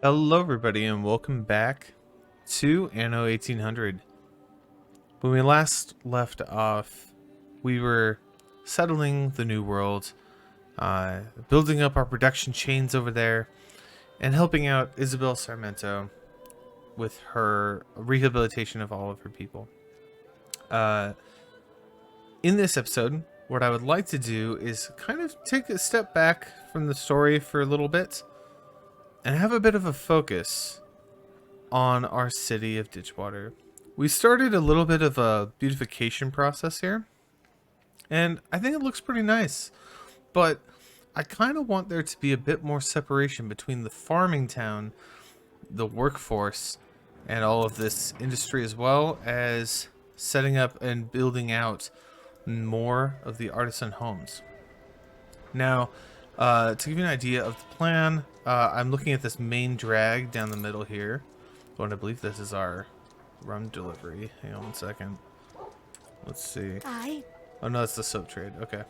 Hello everybody and welcome back to Anno 1800. When we last left off, we were settling the new world, building up our production chains over there, and helping out Isabel Sarmento with her rehabilitation of all of her people. In this episode, what I would like to do is kind of take a step back from the story for a little bit and have a bit of a focus on our city of Ditchwater. We started a little bit of a beautification process here, and I think it looks pretty nice, but I kind of want there to be a bit more separation between the farming town, the workforce, and all of this industry, as well as setting up and building out more of the artisan homes. Now, to give you an idea of the plan, I'm looking at this main drag down the middle here. Oh, and I believe this is our rum delivery. Hang on one second. Let's see. Oh no, it's the soap trade. Okay.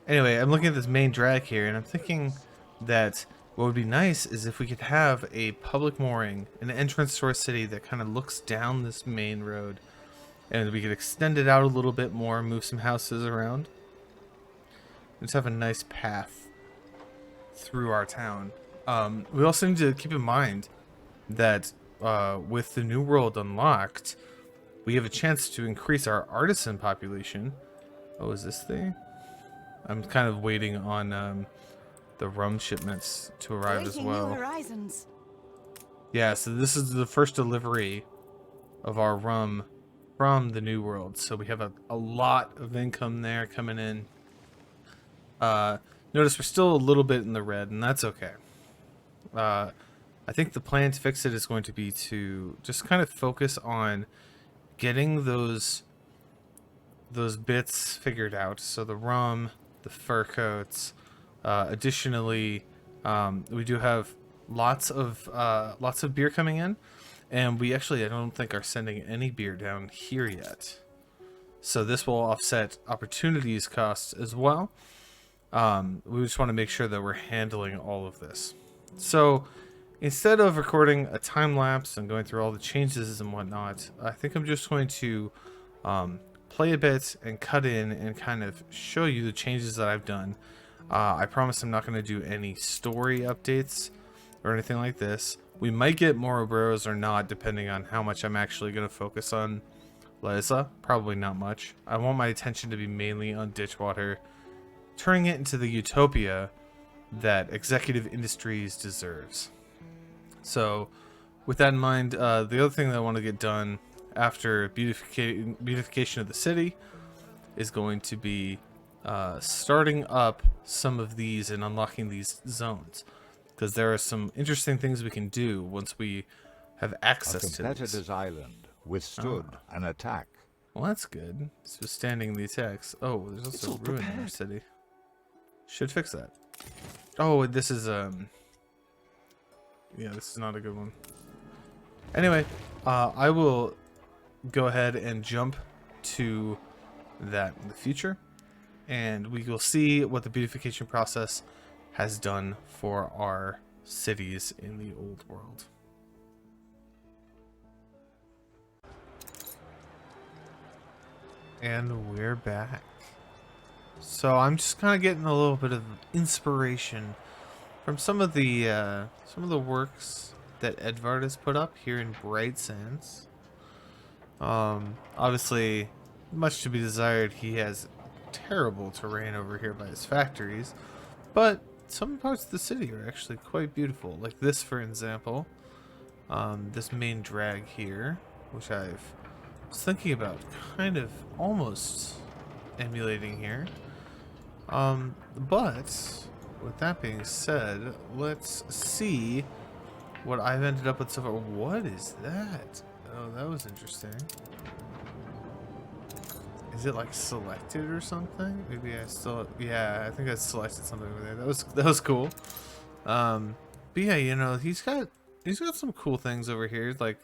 Anyway, I'm looking at this main drag here, and I'm thinking that what would be nice is if we could have a public mooring, an entrance to our city that kind of looks down this main road, and we could extend it out a little bit more, move some houses around. Just have a nice path through our town. We also need to keep in mind that with the new world unlocked, we have a chance to increase our artisan population. Oh, is this thing? I'm kind of waiting on the rum shipments to arrive as well. Yeah, so this is the first delivery of our rum from the new world. So we have a lot of income there coming in. Notice we're still a little bit in the red, and that's okay. I think the plan to fix it is going to be to just kind of focus on getting those bits figured out. So the rum, the fur coats. Additionally, we do have lots of beer coming in, and we actually I don't think are sending any beer down here yet. So this will offset opportunities costs as well. We just want to make sure that we're handling all of this. So instead of recording a time lapse and going through all the changes and whatnot, I think I'm just going to play a bit and cut in and kind of show you the changes that I've done. I promise I'm not going to do any story updates or anything like this. We might get more bros or not, depending on how much I'm actually going to focus on Liza. Probably not much. I want my attention to be mainly on Ditchwater, turning it into the utopia that Executive Industries deserves. So with that in mind, the other thing that I want to get done after beautification of the city is going to be starting up some of these and unlocking these zones, because there are some interesting things we can do once we have access to these. A competitor's island withstood an attack. Well, that's good. It's withstanding the attacks. Oh, there's also a ruin in our city. Should fix that. Oh, this is yeah, this is not a good one. Anyway, I will go ahead and jump to that in the future, and we will see what the beautification process has done for our cities in the old world. And we're back. So I'm just kind of getting a little bit of inspiration from some of the works that Edvard has put up here in Bright Sands. Obviously, much to be desired. He has terrible terrain over here by his factories, but some parts of the city are actually quite beautiful. Like this, for example, this main drag here, which I was thinking about kind of almost emulating here. But with that being said, let's see what I've ended up with so far. What is that? Oh, that was interesting. Is it like selected or something? Maybe I still, yeah, I think I selected something over there. That was cool. But yeah, you know, he's got some cool things over here. Like,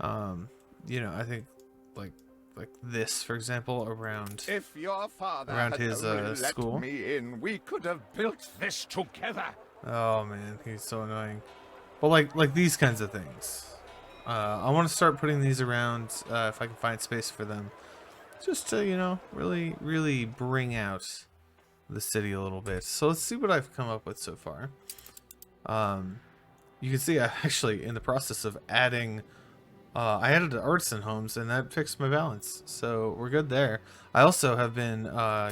you know, I think like this, for example, around If your father around had his only school. let me in, we could have built this together. Oh man, he's so annoying. But like these kinds of things. I want to start putting these around if I can find space for them. Just to, you know, really bring out the city a little bit. So let's see what I've come up with so far. You can see I'm actually in the process of adding I added the artisan homes and that fixed my balance. So we're good there. I also have been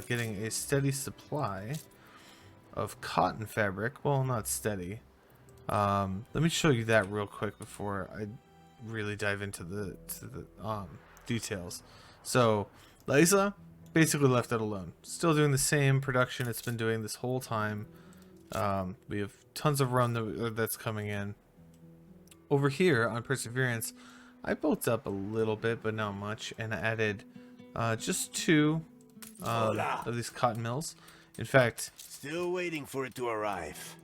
getting a steady supply of cotton fabric. Well, not steady. Let me show you that real quick before I really dive into the details. So Lisa basically left it alone. Still doing the same production it's been doing this whole time. We have tons of run that's coming in. Over here on Perseverance, I built up a little bit, but not much, and I added just two of these cotton mills. In fact, Still waiting for it to arrive.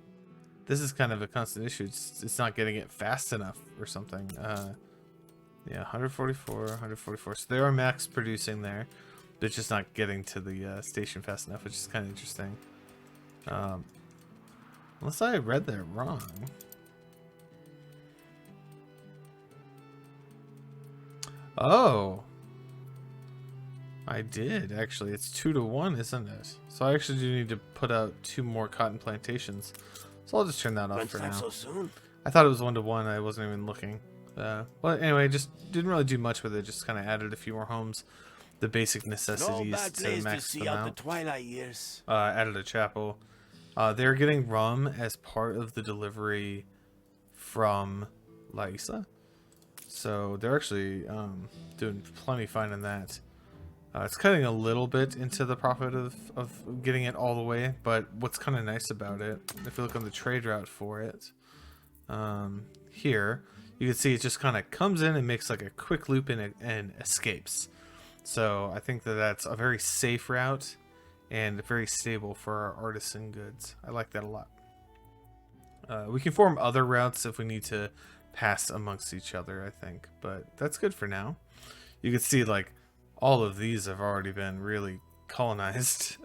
this is kind of a constant issue. It's not getting it fast enough or something. Yeah, 144, 144. So they are max producing there. But it's just not getting to the station fast enough, which is kind of interesting. Unless I read that wrong. Oh. I did, actually. It's 2 to 1, isn't it? So I actually do need to put out 2 more cotton plantations. So I'll just turn that off for now. So soon? I thought it was 1 to 1. I wasn't even looking. But anyway, just didn't really do much with it. Just kind of added a few more homes. The basic necessities to max them out. The twilight years. Added a chapel. They're getting rum as part of the delivery from Laisa. So they're actually doing plenty fine in that. It's cutting a little bit into the profit of getting it all the way, but what's kind of nice about it, if you look on the trade route for it, here, you can see it just kind of comes in and makes like a quick loop and escapes. So I think that that's a very safe route and very stable for our artisan goods. I like that a lot. We can form other routes if we need to pass amongst each other, I think, but that's good for now. You can see like all of these have already been really colonized.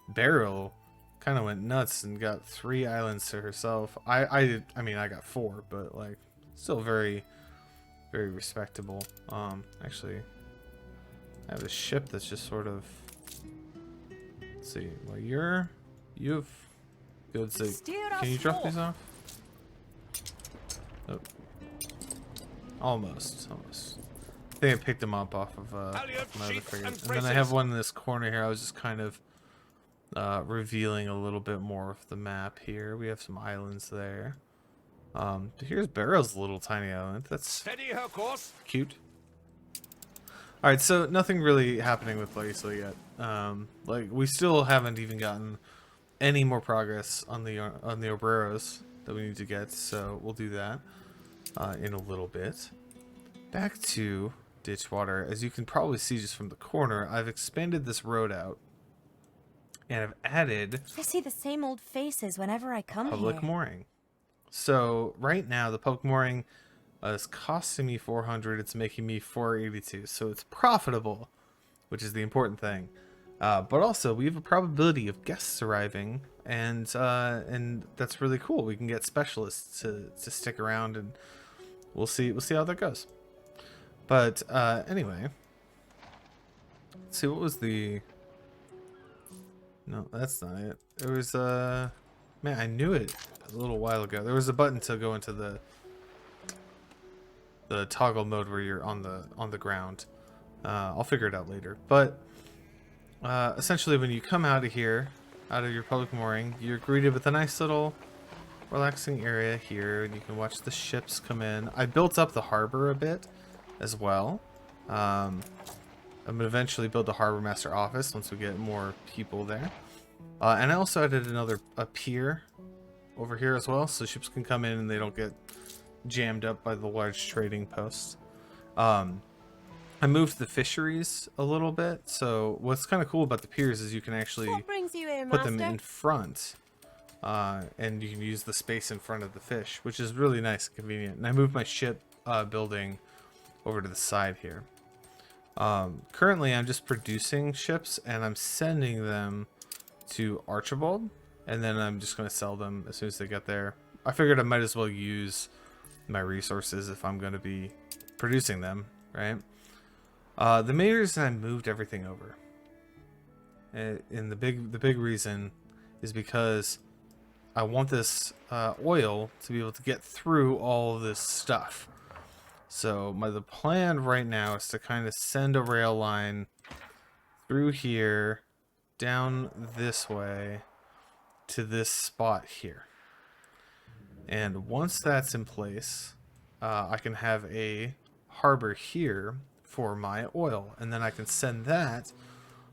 Beryl kind of went nuts and got 3 islands to herself. I mean, I got 4, but like still very respectable. Actually, I have a ship that's just sort of, let's see, well, you've good, so can you drop these off? Oh. Almost. I think I picked them up off of my other frigate. And then I have one in this corner here. I was just kind of revealing a little bit more of the map here. We have some islands there. Here's Barrow's little tiny island. That's cute. Alright, so nothing really happening with Laisa yet. Like, we still haven't even gotten any more progress on the Obreros that we need to get, so we'll do that in a little bit. Back to Ditchwater. As you can probably see just from the corner, I've expanded this road out, and I've added I see the same old faces whenever I come public here. mooring. So right now the public mooring is costing me 400. It's making me 482. So it's profitable, which is the important thing. But also we have a probability of guests arriving, and that's really cool. We can get specialists to stick around, and we'll see how that goes. But anyway, let's see, what was the? No, that's not it. It was man, I knew it a little while ago. There was a button to go into the toggle mode where you're on the ground. I'll figure it out later. But essentially, when you come out of here, out of your public mooring, you're greeted with a nice little relaxing area here, and you can watch the ships come in. I built up the harbor a bit as well. I'm gonna eventually build the harbor master office once we get more people there. And I also added a pier over here as well, so ships can come in and they don't get jammed up by the large trading posts. I moved the fisheries a little bit, so what's kind of cool about the piers is you can actually What brings you here, put them master? in front, and you can use the space in front of the fish, which is really nice and convenient. And I moved my ship building over to the side here. Currently I'm just producing ships and I'm sending them to Archibald and then I'm just going to sell them as soon as they get there. I figured I might as well use my resources if I'm going to be producing them, right? The main reason I moved everything over, and the big reason is because I want this oil to be able to get through all of this stuff. So the plan right now is to kind of send a rail line through here, down this way, to this spot here. And once that's in place, I can have a harbor here for my oil. And then I can send that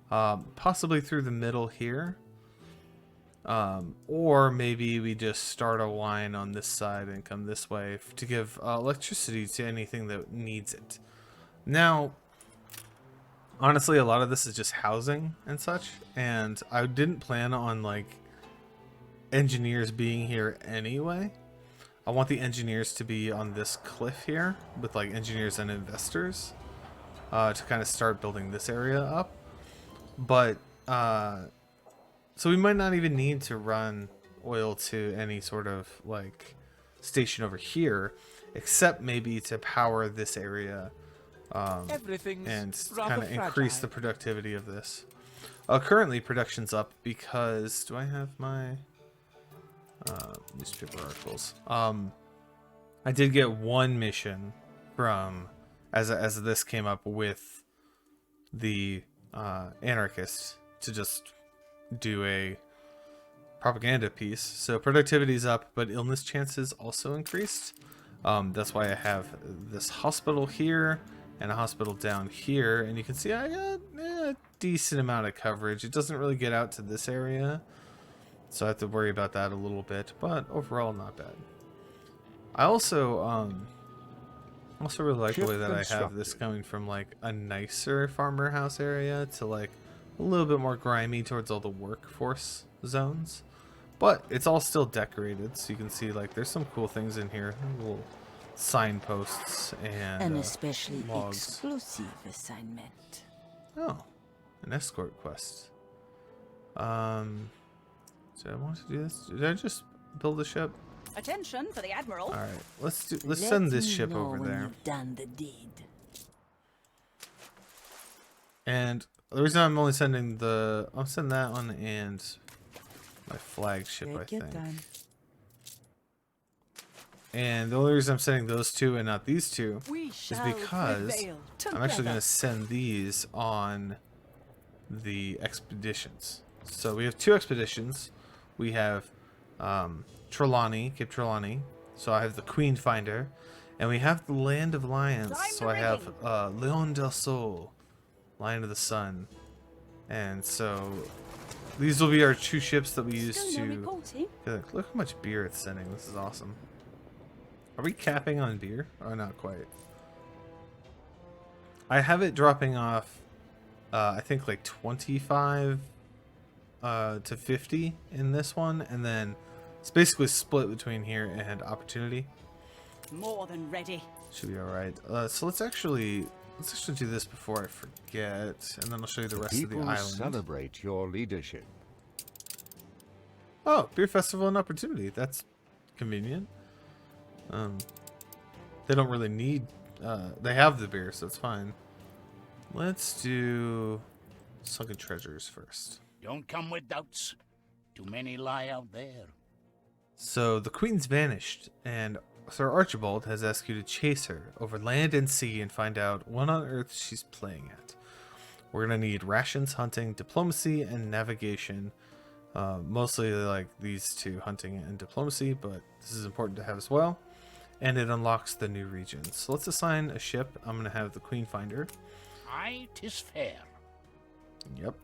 possibly through the middle here. Or maybe we just start a line on this side and come this way to give electricity to anything that needs it. Now, honestly, a lot of this is just housing and such, and I didn't plan on like engineers being here anyway. I want the engineers to be on this cliff here with like engineers and investors to kind of start building this area up. But so we might not even need to run oil to any sort of like station over here, except maybe to power this area and kind of increase the productivity of this. Currently production's up because, do I have my newspaper articles? I did get one mission from as this came up with the anarchists to just do a propaganda piece. So productivity's up, but illness chances also increased. That's why I have this hospital here and a hospital down here, and you can see I got a decent amount of coverage. It doesn't really get out to this area, so I have to worry about that a little bit, but overall not bad. I also really like the way that I have this coming from like a nicer farmer house area to like a little bit more grimy towards all the workforce zones, but it's all still decorated, so you can see like there's some cool things in here, little signposts and An especially logs. exclusive assignment. Oh, an escort quest. Did I want to do this? Did I just build a ship? Attention for the Admiral. All right, let's send this ship over when there. You've done the deed. And the reason I'm only sending I'll send that one and my flagship, I think. And the only reason I'm sending those two and not these two is because I'm actually going to send these on the expeditions. So we have two expeditions. We have Trelawney, Cape Trelawney. So I have the Queen Finder. And we have the Land of Lions. So I have Leon del Sol, Lion of the Sun. And so these will be our two ships that we use to... Look how much beer it's sending. This is awesome. Are we capping on beer? Oh, not quite. I have it dropping off, I think like 25 to 50 in this one, and then it's basically split between here and Opportunity. More than ready. Should be all right. So let's actually do this before I forget, and then I'll show you the rest of the People island. celebrate your leadership. Oh, beer festival and Opportunity. That's convenient. They don't really need, they have the beer, so it's fine. Let's do Sunken Treasures first. Don't come with doubts. Too many lie out there. So the Queen's vanished, and Sir Archibald has asked you to chase her over land and sea and find out what on earth she's playing at. We're gonna need rations, hunting, diplomacy, and navigation. Mostly like these two, hunting and diplomacy, but this is important to have as well. And it unlocks the new regions. So let's assign a ship. I'm gonna have the Queen Finder. Aye, 'tis fair. Yep.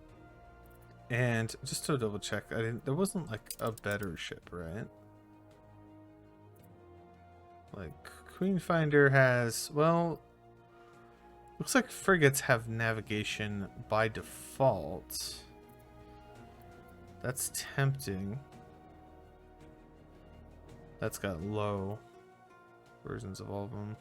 And just to double check, there wasn't like a better ship, right? Like Queen Finder has, well, looks like frigates have navigation by default. That's tempting. That's got low versions of all of them.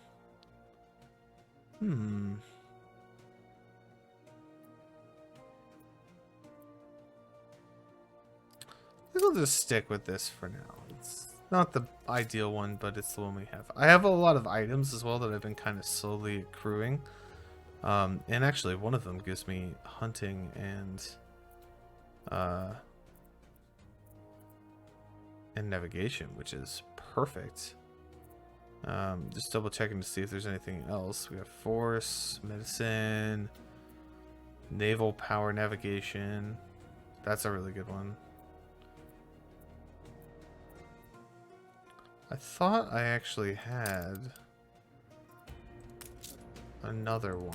think we'll just stick with this for now. It's not the ideal one, but it's the one we have. I have a lot of items as well that I've been kind of slowly accruing. And actually, one of them gives me hunting and navigation, which is perfect. Just double checking to see if there's anything else. We have force, medicine, naval power, navigation. That's a really good one. I thought I actually had another one.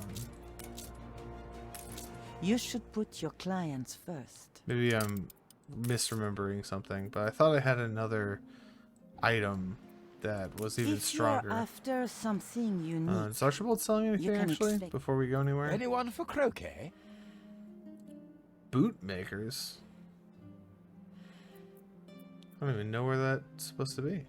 You should put your clients first. Maybe I'm misremembering something, but I thought I had another item that was even stronger. If you're after something unique, Is Archibald selling anything can actually expect- before we go anywhere? Anyone for croquet? Boot makers? I don't even know where that's supposed to be.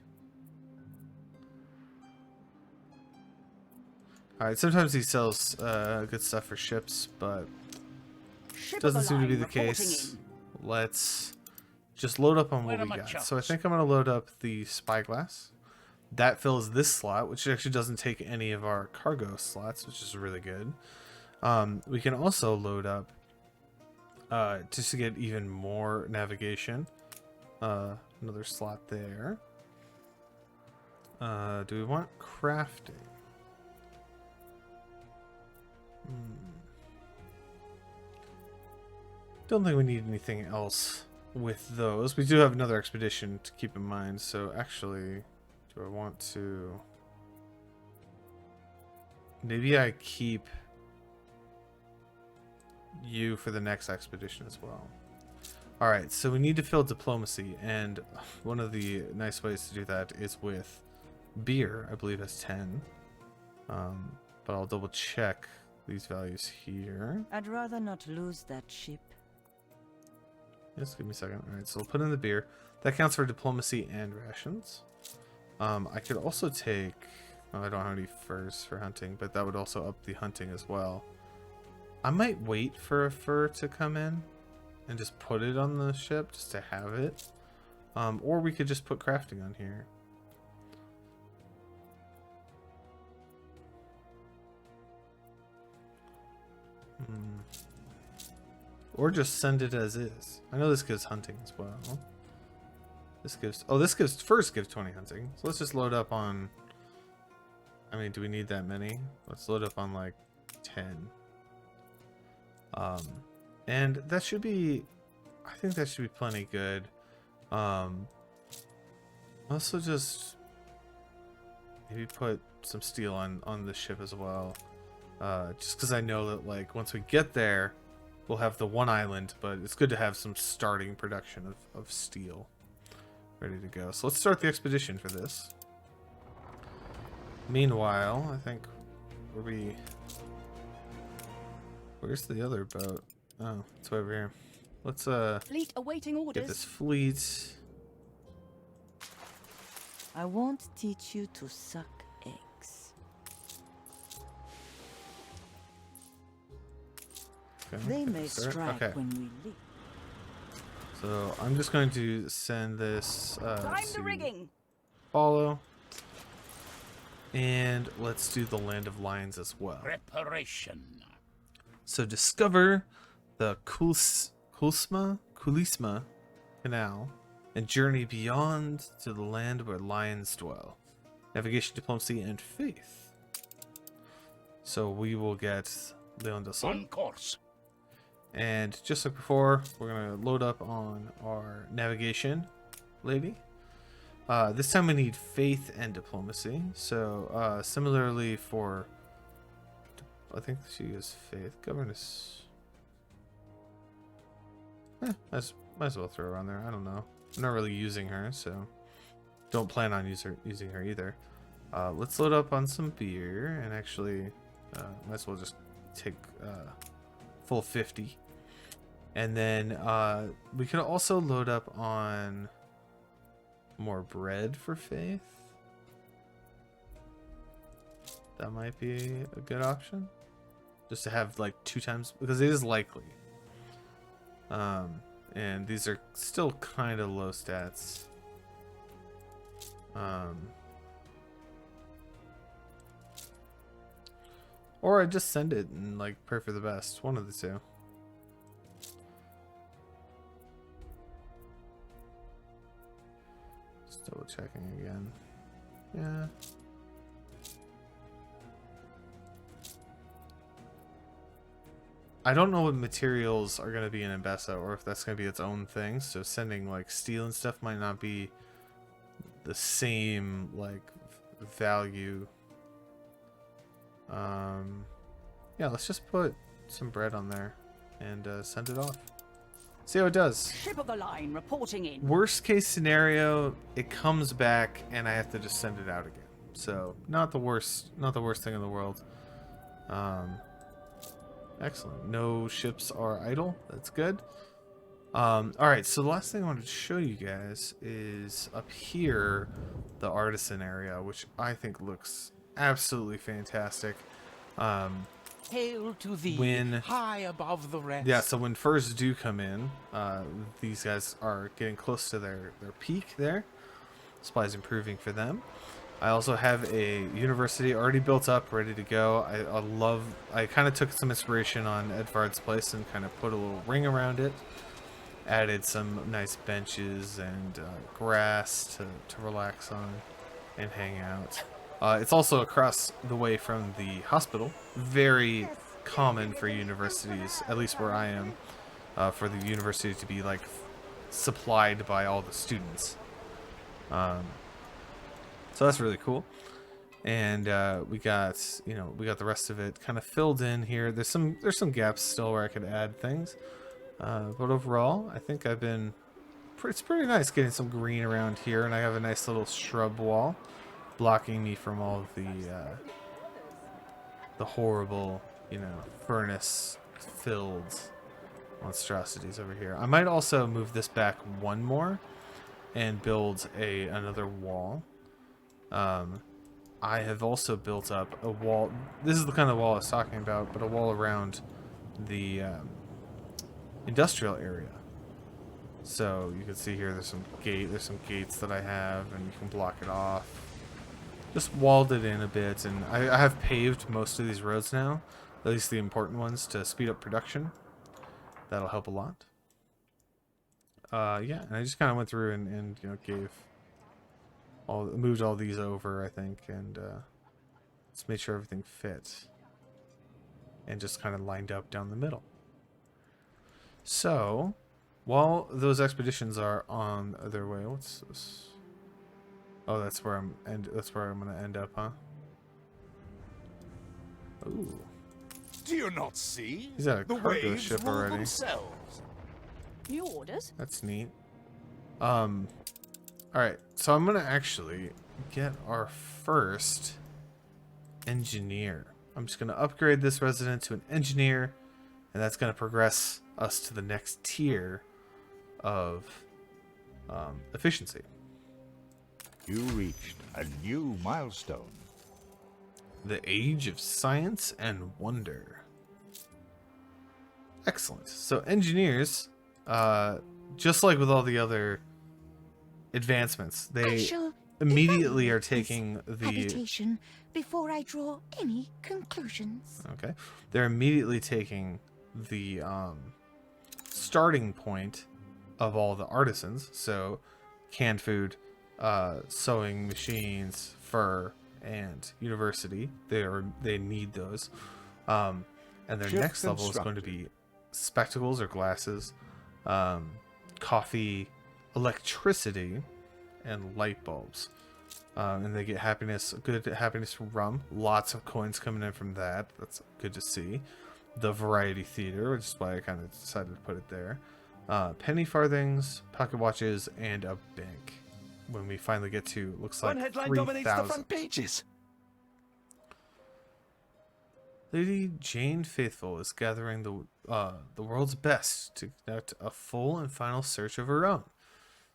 Alright, sometimes he sells good stuff for ships, but ship doesn't of the seem to be line the reporting case. in. Let's just load up on what Where we are my got. So I chops? think I'm going to load up the spyglass. That fills this slot, which actually doesn't take any of our cargo slots, which is really good. We can also load up just to get even more navigation. Another slot there. Do we want crafting? Don't think we need anything else with those. We do have another expedition to keep in mind, so actually, do I want to... Maybe I keep you for the next expedition as well. Alright, so we need to fill diplomacy, and one of the nice ways to do that is with beer. I believe has 10. But I'll double check these values here. I'd rather not lose that ship. Just give me a second. Alright, so we'll put in the beer. That counts for diplomacy and rations. I could also take... Oh, I don't have any furs for hunting, but that would also up the hunting as well. I might wait for a fur to come in and just put it on the ship just to have it. Or we could just put crafting on here. Or just send it as is. I know this gives hunting as well. This gives... Oh, this gives... First gives 20 hunting. So let's just load up on... I mean, do we need that many? Let's load up on, like, 10. And that should be... I think that should be plenty good. Also just... Maybe put some steel on the ship as well. Just because I know that, like, once we get there... We'll have the one island, but it's good to have some starting production of steel ready to go. So let's start the expedition for this. Meanwhile, I think where's the other boat? Oh, it's over here. Let's Fleet awaiting orders. get this fleet. I won't teach you to suck eggs. Okay, They good may to start. strike Okay, when we leave. so I'm just going to send this Climb the to rigging. follow. And let's do the Land of Lions as well. Preparation. So discover the Kulisma Canal and journey beyond to the land where lions dwell. Navigation, diplomacy, and faith. So we will get Leon de Sol. On course. And just like before, we're going to load up on our navigation lady. This time we need faith and diplomacy. So similarly for... I think she is faith. Governess. Might as well throw her on there. I don't know. I'm not really using her, so don't plan on using her either. Let's load up on some beer, and actually might as well just take full 50. And then we can also load up on more bread for faith. That might be a good option. Just to have like 2 times, because it is likely. And these are still kind of low stats. Or I just send it and like pray for the best. One of the two. Just double checking again. Yeah. I don't know what materials are going to be in Embessa or if that's going to be its own thing. So sending like steel and stuff might not be the same like value. Yeah, let's just put some bread on there and send it off. See how it does. Ship of the line reporting in. Worst case scenario, it comes back and I have to just send it out again. So not the worst thing in the world. Excellent. No ships are idle. That's good. Alright, so the last thing I wanted to show you guys is up here, the artisan area, which I think looks absolutely fantastic. Hail to thee, When- high above the rest. Yeah, so when furs do come in, these guys are getting close to their peak there. Supply's improving for them. I also have a university already built up, ready to go. I kind of took some inspiration on Edvard's place and kind of put a little ring around it. Added some nice benches and grass to relax on and hang out. It's also across the way from the hospital. Very common for universities, at least where I am, for the university to be like supplied by all the students. So that's really cool. And we got the rest of it kind of filled in here. There's some gaps still where I could add things. But overall, I think it's pretty nice getting some green around here, and I have a nice little shrub wall blocking me from all of the horrible, furnace filled monstrosities over here. I might also move this back one more and build another wall. I have also built up a wall. This is the kind of wall I was talking about, but a wall around the industrial area. So you can see here there's some gates that I have, and you can block it off. Just walled it in a bit, and I have paved most of these roads now, at least the important ones, to speed up production. That'll help a lot. Yeah, and I just kind of went through and moved all these over, I think, and just made sure everything fit, and just kind of lined up down the middle. So, while those expeditions are on their way, what's this? Oh, that's where I'm gonna end up, huh? Ooh. Do you not see? He's at a the cargo waves ship rule already. themselves. New orders? That's neat. Alright, so I'm gonna actually get our first engineer. I'm just gonna upgrade this resident to an engineer, and that's gonna progress us to the next tier of efficiency. You reached a new milestone. The age of science and wonder. Excellent. So engineers, just like with all the other advancements, they immediately are taking the habitation before I draw any conclusions. okay. They're immediately taking the starting point of all the artisans. So canned food, sewing machines, fur, and university. They need those. And their Ship next level is going to be spectacles or glasses, coffee, electricity, and light bulbs. And they get happiness, good happiness from rum. Lots of coins coming in from that. That's good to see. The variety theater, which is why I kind of decided to put it there. Penny farthings, pocket watches, and a bank. When we finally get to, looks like One headline dominates the 3,000. front pages. Lady Jane Faithful is gathering the world's best to conduct a full and final search of her own.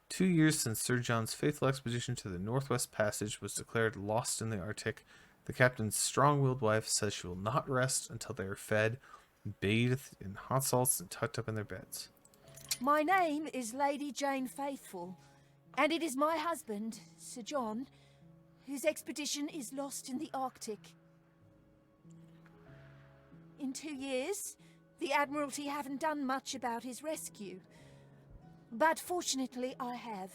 2 years since Sir John's faithful expedition to the Northwest Passage was declared lost in the Arctic, the captain's strong-willed wife says she will not rest until they are fed, bathed in hot salts, and tucked up in their beds. My name is Lady Jane Faithful, and it is my husband, Sir John, whose expedition is lost in the Arctic. In 2 years, the Admiralty haven't done much about his rescue, but fortunately I have.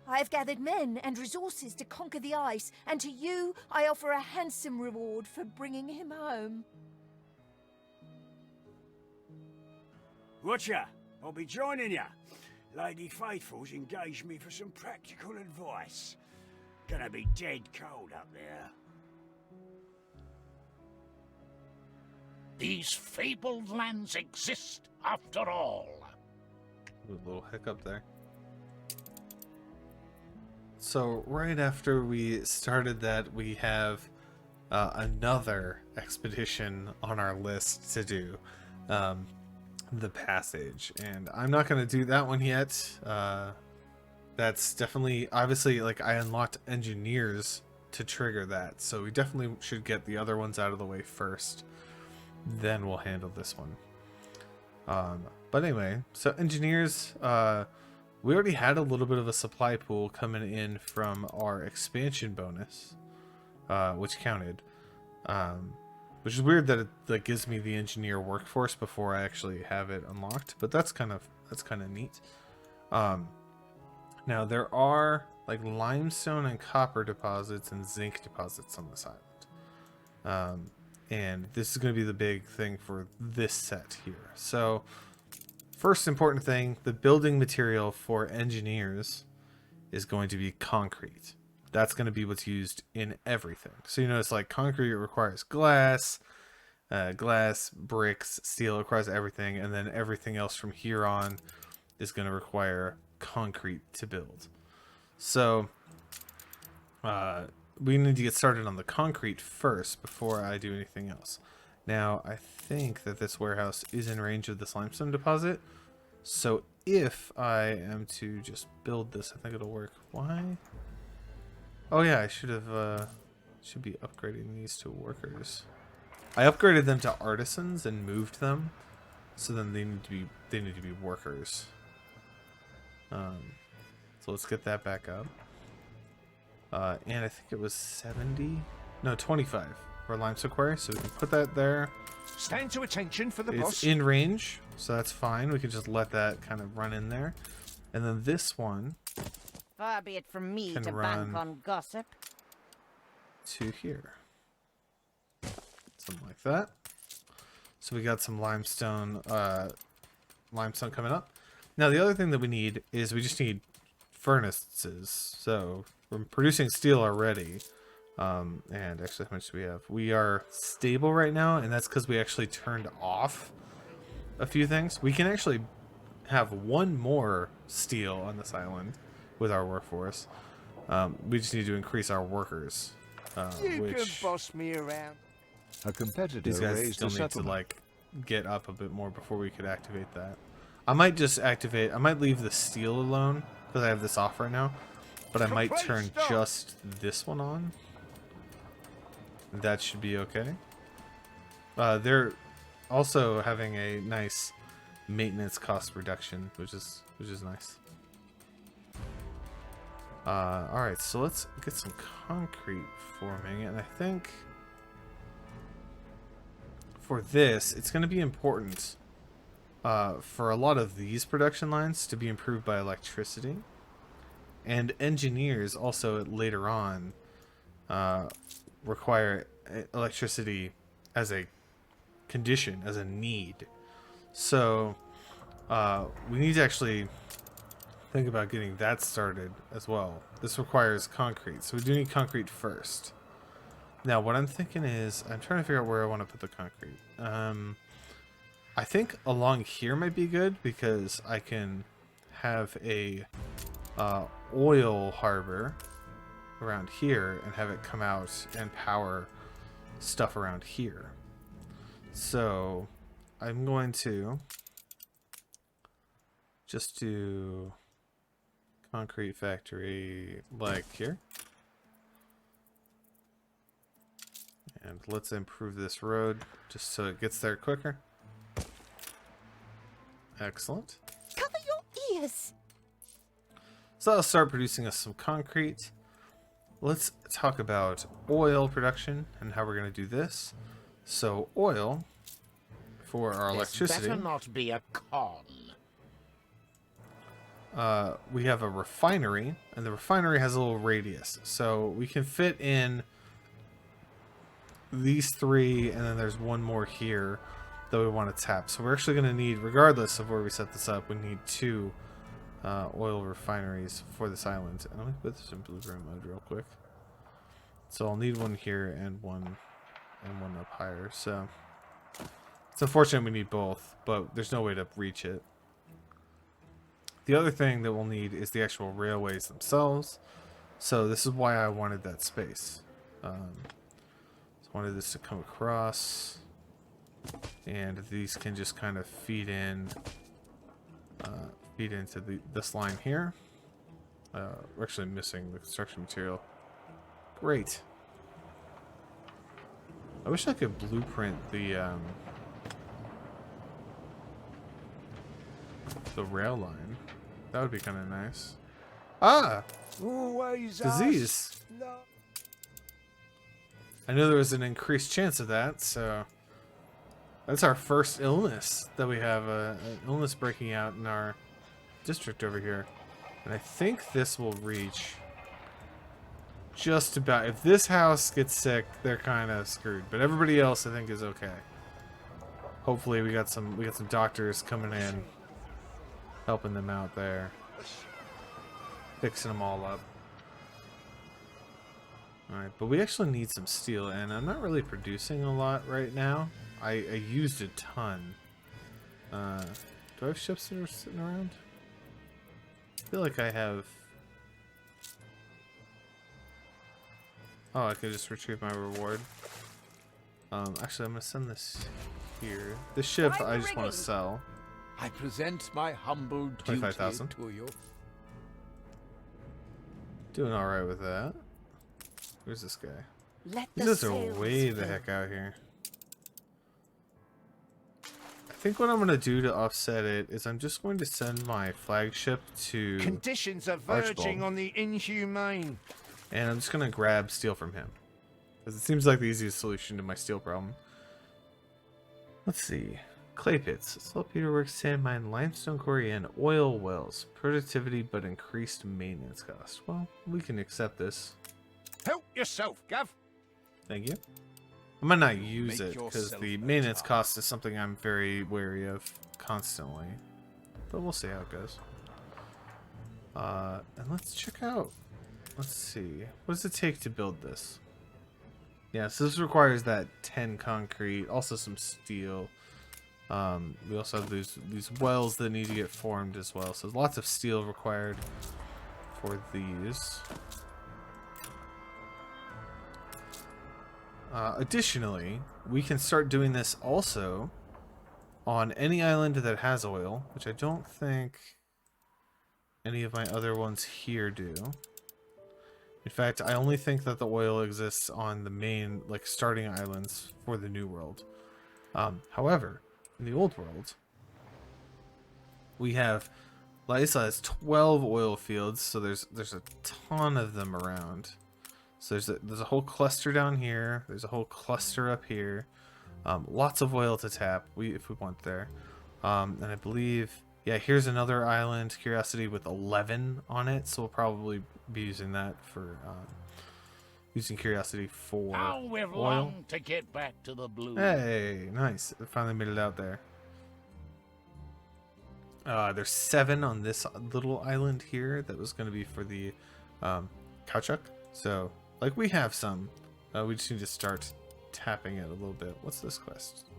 I have gathered men and resources to conquer the ice, and to you I offer a handsome reward for bringing him home. Watcha, I'll be joining ya. Lady Faithful's engaged me for some practical advice. Gonna be dead cold up there. These fabled lands exist after all. Ooh, a little hiccup there. So right after we started that, we have another expedition on our list to do, the Passage, and I'm not going to do that one yet. That's definitely, obviously, like, I unlocked engineers to trigger that, so we definitely should get the other ones out of the way first, then we'll handle this one. But anyway, so engineers, we already had a little bit of a supply pool coming in from our expansion bonus, which counted, which is weird that it gives me the engineer workforce before I actually have it unlocked, but that's kind of neat. Now there are like limestone and copper deposits and zinc deposits on this island, and this is going to be the big thing for this set here. So first important thing, the building material for engineers is going to be concrete. That's going to be what's used in everything. So you notice, like, concrete requires glass, bricks, steel, requires everything, and then everything else from here on is going to require concrete to build. So we need to get started on the concrete first before I do anything else. Now, I think that this warehouse is in range of this limestone deposit. So if I am to just build this, I think it'll work. Why? Oh yeah, I should be upgrading these to workers. I upgraded them to artisans and moved them, so then they need to be workers. So let's get that back up. And I think it was 25 for limestone quarry, so we can put that there. Stand to attention for the It's boss. in range, so that's fine. We can just let that kind of run in there. And then this one, Far be it from me Can to run. bank on gossip. to here. Something like that. So we got some limestone coming up. Now the other thing that we need is we just need furnaces. So we're producing steel already. And actually, how much do we have? We are stable right now, and that's because we actually turned off a few things. We can actually have one more steel on this island with our workforce. We just need to increase our workers, You which can boss me around. A competitor these guys raised still a need to settlement. like get up a bit more before we could activate that. I might leave the steel alone because I have this off right now, but I might Complete turn stop. just this one on. That should be okay. They're also having a nice maintenance cost reduction, which is nice. All right, so let's get some concrete forming, and I think for this, it's going to be important for a lot of these production lines to be improved by electricity, and engineers also later on require electricity as a condition, as a need. So we need to actually think about getting that started as well. This requires concrete, so we do need concrete first. Now what I'm thinking is, I'm trying to figure out where I want to put the concrete. I think along here might be good because I can have a oil harbor around here and have it come out and power stuff around here. So I'm going to just do concrete factory like here. And let's improve this road just so it gets there quicker. Excellent. Cover your ears. So I'll start producing us some concrete. Let's talk about oil production and how we're going to do this. So oil for our electricity. Better not be a con. We have a refinery, and the refinery has a little radius. So we can fit in these three, and then there's one more here that we want to tap. So we're actually going to need, regardless of where we set this up, we need two oil refineries for this island. And let me put this in blueprint mode real quick. So I'll need one here and one up higher. So it's unfortunate we need both, but there's no way to reach it. The other thing that we'll need is the actual railways themselves. So this is why I wanted that space. So I wanted this to come across, and these can just kind of feed in, feed into this line here. We're actually missing the construction material. Great. I wish I could blueprint the rail line. That would be kind of nice. Ah! Always Disease. ask no- I know there was an increased chance of that, so that's our first illness that we have, an illness breaking out in our district over here. And I think this will reach just about, if this house gets sick, they're kind of screwed, but everybody else I think is okay. Hopefully we got some doctors coming in, helping them out there, fixing them all up. Alright, but we actually need some steel, and I'm not really producing a lot right now. I used a ton. Do I have ships that are sitting around? I feel like I have... Oh, I could just retrieve my reward. Actually, I'm going to send this here. This ship I just want to sell. I present my humble duty 25,000. to you. Doing alright with that. Where's this guy? Let These the guys are sails way the fill. heck out here. I think what I'm going to do to offset it is I'm just going to send my flagship to... Conditions are Archibald. verging on the inhumane. And I'm just going to grab steel from him. Because it seems like the easiest solution to my steel problem. Let's see. Clay pits. Saltpeter works, sand mine, limestone quarry, and oil wells. Productivity but increased maintenance cost. Well, we can accept this. Help yourself, Gav. Thank you. I might not use Make it because yourself the a maintenance tar. cost is something I'm very wary of constantly. But we'll see how it goes. And let's check out. Let's see. What does it take to build this? Yeah, so this requires that 10 concrete, also some steel. We also have these wells that need to get formed as well. So lots of steel required for these. Additionally, we can start doing this also on any island that has oil, which I don't think any of my other ones here do. In fact, I only think that the oil exists on the main, like, starting islands for the New World. However, in the Old World, we have, Lysa has 12 oil fields, so there's a ton of them around. So there's a whole cluster down here. There's a whole cluster up here. Lots of oil to tap if we want there. And I believe, yeah, here's another island, Curiosity, with 11 on it. So we'll probably be using that for using Curiosity for How we've oil. longed to get back to the blue. Hey, nice! I finally made it out there. There's 7 on this little island here. That was going to be for the Kauchuk. So, like, we have some. We just need to start tapping it a little bit. What's this quest?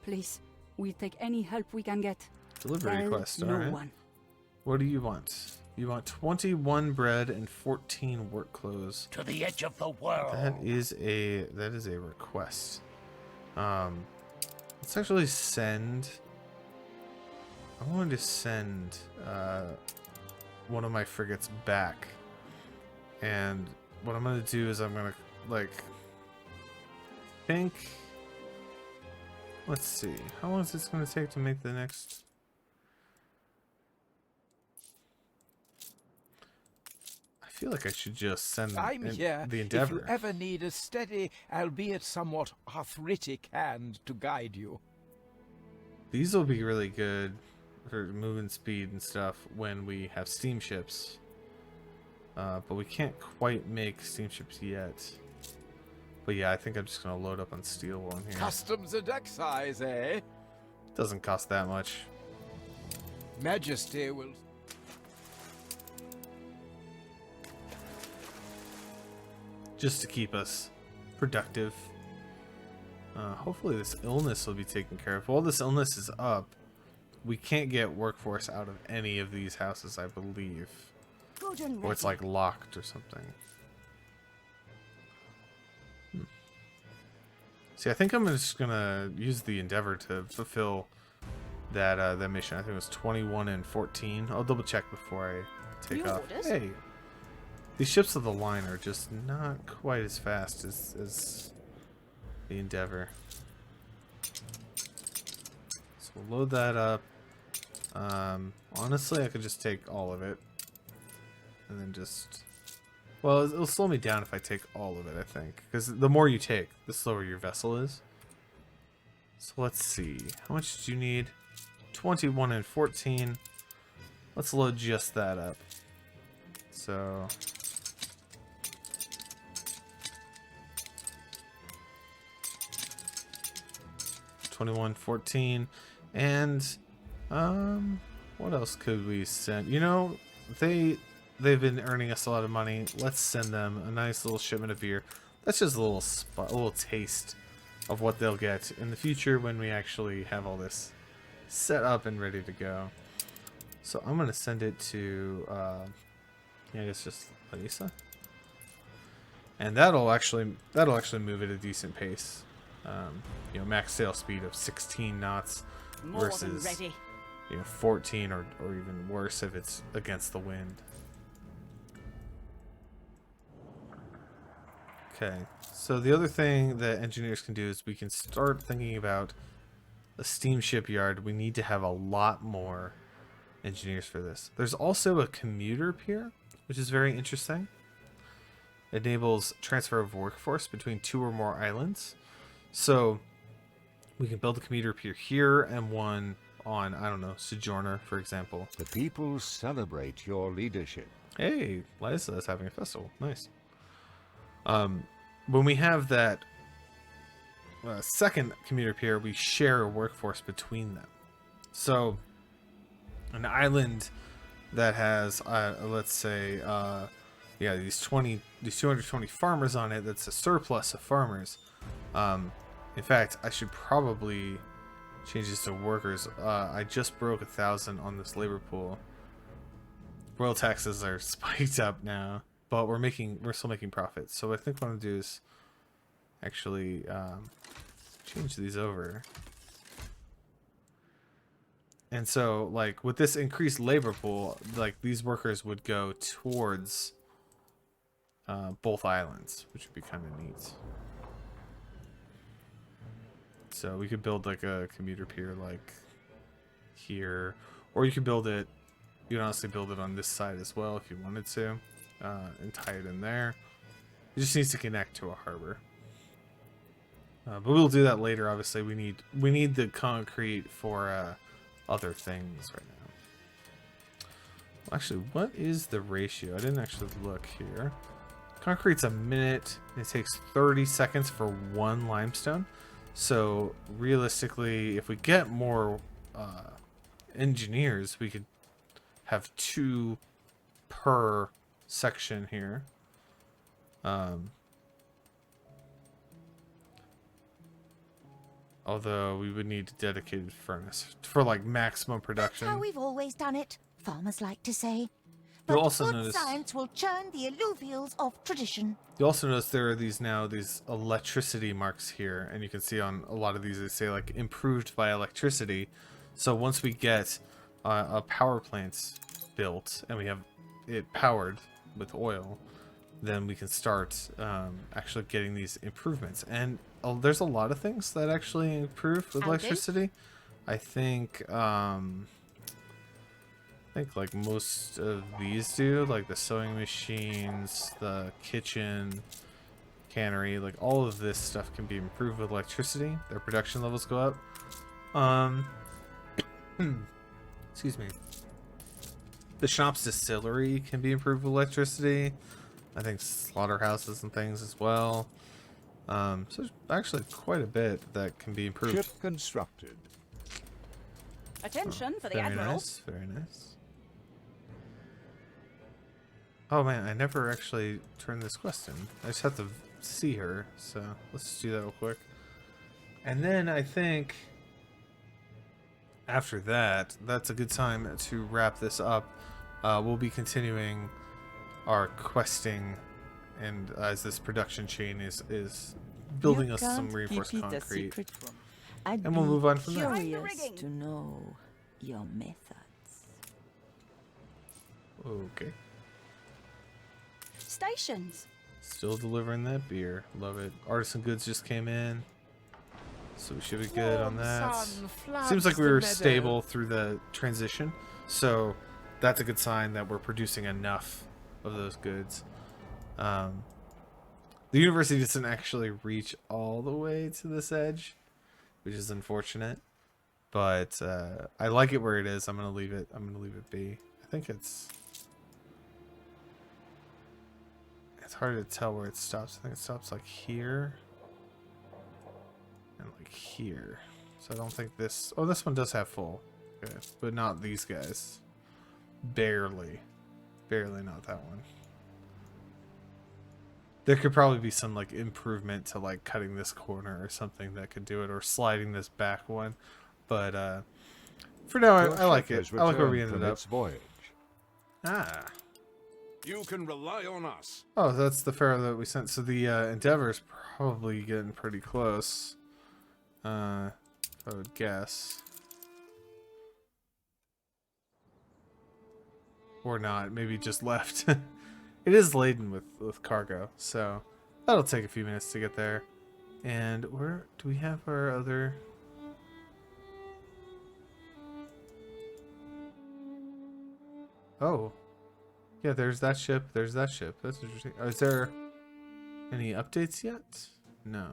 Please, we'll take any help we can get. Delivery Tell quest. no Alright. one. What do you want? You want 21 bread and 14 work clothes. To the edge of the world. That is a request. Let's actually send. I'm going to send one of my frigates back, and what I'm going to do is I'm going to think Let's see. How long is this going to take to make the next? I feel like I should just send I'm here the if Endeavor. you ever need a steady, albeit somewhat arthritic hand to guide you. These will be really good for moving speed and stuff when we have steamships. But we can't quite make steamships yet. But yeah, I think I'm just going to load up on steel while I'm here. Customs and excise, eh? Doesn't cost that much. Majesty will... Just to keep us productive. Hopefully this illness will be taken care of. While this illness is up, we can't get workforce out of any of these houses, I believe. Good and Or it's like locked or something. See, I think I'm just gonna use the Endeavor to fulfill that that mission. I think it was 21 and 14. I'll double check before I take New off. orders? Hey, these ships of the line are just not quite as fast as the Endeavor. So we'll load that up. Honestly, I could just take all of it, and then just. Well, it'll slow me down if I take all of it, I think. Because the more you take, the slower your vessel is. So let's see. How much do you need? 21 and 14. Let's load just that up. So... $21, 14. And... what else could we send? You know, they've been earning us a lot of money. Let's send them a nice little shipment of beer. That's just a little taste of what they'll get in the future when we actually have all this set up and ready to go. So I'm gonna send it to yeah, I guess just Lisa, and that'll actually move at a decent pace. You know, max sail speed of 16 knots more versus than ready. you know 14 or even worse if it's against the wind. Okay, so the other thing that engineers can do is we can start thinking about a steamship yard. We need to have a lot more engineers for this. There's also a commuter pier, which is very interesting. It enables transfer of workforce between 2 or more islands. So we can build a commuter pier here and one on, I don't know, Sojourner, for example. The people celebrate your leadership. Hey, Liza is having a festival. Nice. When we have that second commuter pier, we share a workforce between them. So an island that has, let's say, yeah, these 220 farmers on it, that's a surplus of farmers. In fact, I should probably change this to workers. I just broke 1,000 on this labor pool. Royal taxes are spiked up now, but we're still making profits. So I think what I'm gonna do is actually change these over. And so, like, with this increased labor pool, like, these workers would go towards both islands, which would be kind of neat. So we could build like a commuter pier like here, or you could build it, you can honestly build it on this side as well if you wanted to, and tie it in there. It just needs to connect to a harbor. But we'll do that later. Obviously, we need the concrete for other things right now. Well, actually, what is the ratio? I didn't actually look here. Concrete's a minute. It takes 30 seconds for 1 limestone. So realistically, if we get more engineers, we could have 2 per section here. Although we would need a dedicated furnace for like maximum production. That's how we've always done it, farmers like to say. You'll But also good notice- science will churn the alluvials of tradition. You also notice there are these electricity marks here, and you can see on a lot of these they say like improved by electricity. So once we get a power plant built and we have it powered with oil, then we can start actually getting these improvements. And there's a lot of things that actually improve with electricity. I think like most of these do, like the sewing machines, the kitchen, cannery, like all of this stuff can be improved with electricity. Their production levels go up. Excuse me. The shop's distillery can be improved with electricity. I think slaughterhouses and things as well. So there's actually quite a bit that can be improved. Ship constructed. Attention for the Very Admiral. nice, very nice. Oh man, I never actually turned this quest in. I just have to see her, so let's just do that real quick. And then I think after that, that's a good time to wrap this up. We'll be continuing our questing, and as this production chain is building You us some can't reinforced keep it a concrete. secret from. I'd And we'll be move on from there. Curious to know your methods. Okay. Stations. Still delivering that beer. Love it. Artisan goods just came in, so we should be good on that. Seems like we were stable through the transition, so that's a good sign that we're producing enough of those goods. The university doesn't actually reach all the way to this edge, which is unfortunate, but I like it where it is. I'm gonna leave it be. I think it's hard to tell where it stops. I think it stops like here and like here. So I don't think this... Oh, this one does have full. Okay, but not these guys. Barely. Barely not that one. There could probably be some like improvement to like cutting this corner or something that could do it, or sliding this back one. But for now, I like it. I like where we ended up. Its voyage. Ah. You can rely on us. Oh, that's the pharaoh that we sent. So the Endeavor's probably getting pretty close. I would guess. Or not. Maybe just left. It is laden with cargo, so that'll take a few minutes to get there. And where do we have our other... Oh. Yeah, there's that ship. There's that ship. That's interesting. Is there any updates yet? No.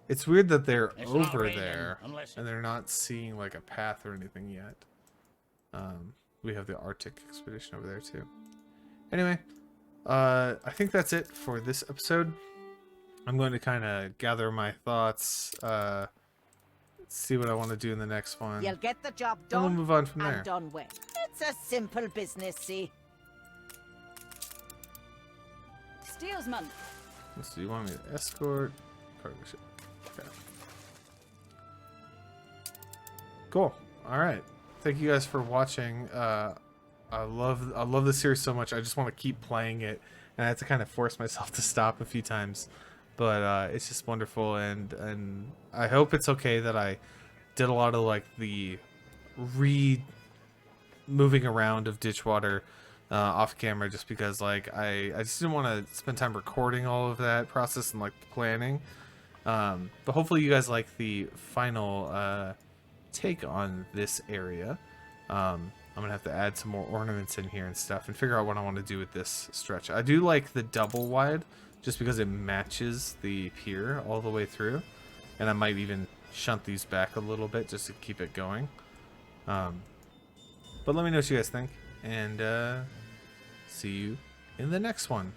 It's weird that they're It's not over raining there unless and they're not seeing like a path or anything yet. We have the Arctic expedition over there too. Anyway, I think that's it for this episode. I'm going to kind of gather my thoughts, see what I want to do in the next one. You'll get the job And done. we'll move on from and there. done well. It's a simple business, see. Steelsman. So you want me to escort cargo ship? Okay. Cool. All right. Thank you guys for watching. I love this series so much. I just want to keep playing it, and I have to kind of force myself to stop a few times. But it's just wonderful, and I hope it's okay that I did a lot of like the moving around of Ditchwater off camera, just because like I just didn't want to spend time recording all of that process and like planning. But hopefully you guys like the final take on this area. I'm gonna have to add some more ornaments in here and stuff, and figure out what I want to do with this stretch. I do like the double wide, just because it matches the pier all the way through, and I might even shunt these back a little bit just to keep it going. But let me know what you guys think, and see you in the next one.